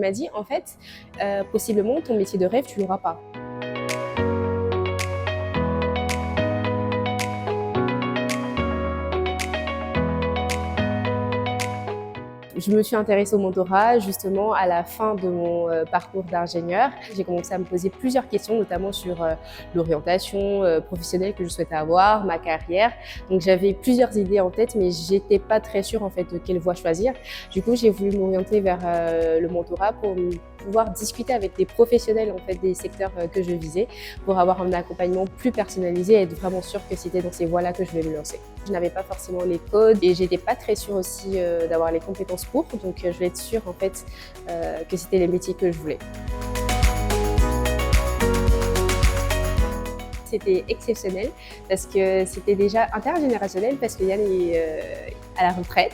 m'a dit, en fait, possiblement, ton métier de rêve, tu l'auras pas. Je me suis intéressée au mentorat justement à la fin de mon parcours d'ingénieur. J'ai commencé à me poser plusieurs questions, notamment sur l'orientation professionnelle que je souhaitais avoir, ma carrière. Donc j'avais plusieurs idées en tête, mais j'étais pas très sûre en fait de quelle voie choisir. Du coup, j'ai voulu m'orienter vers le mentorat pour pouvoir discuter avec des professionnels en fait des secteurs que je visais, pour avoir un accompagnement plus personnalisé et être vraiment sûre que c'était dans ces voies-là que je vais me lancer. Je n'avais pas forcément les codes et j'étais pas très sûre aussi d'avoir les compétences pour, donc je vais être sûre en fait que c'était les métiers que je voulais. C'était exceptionnel parce que c'était déjà intergénérationnel, parce qu'il y a à la retraite.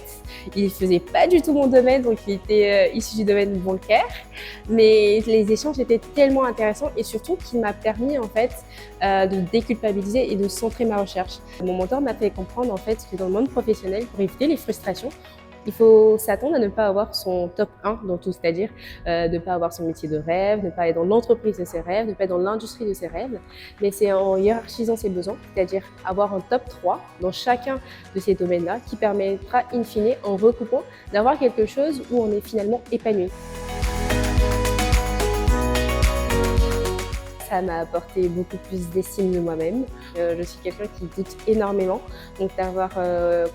Il ne faisait pas du tout mon domaine, donc il était issu du domaine bancaire. Mais les échanges étaient tellement intéressants et surtout qu'il m'a permis en fait de déculpabiliser et de centrer ma recherche. Mon mentor m'a fait comprendre en fait que dans le monde professionnel, pour éviter les frustrations, il faut s'attendre à ne pas avoir son top 1 dans tout, c'est-à-dire ne pas avoir son métier de rêve, ne pas être dans l'entreprise de ses rêves, ne pas être dans l'industrie de ses rêves, mais c'est en hiérarchisant ses besoins, c'est-à-dire avoir un top 3 dans chacun de ces domaines-là qui permettra in fine, en recoupant, d'avoir quelque chose où on est finalement épanoui. Ça m'a apporté beaucoup plus d'estime de moi-même. Je suis quelqu'un qui doute énormément, donc d'avoir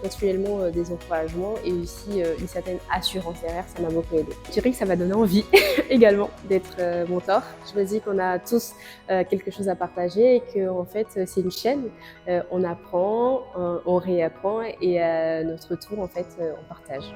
continuellement des encouragements et aussi une certaine assurance derrière, ça m'a beaucoup aidé. Je dirais que ça m'a donné envie également d'être mentor. Je me dis qu'on a tous quelque chose à partager et que en fait c'est une chaîne. On apprend, on réapprend et à notre tour en fait on partage.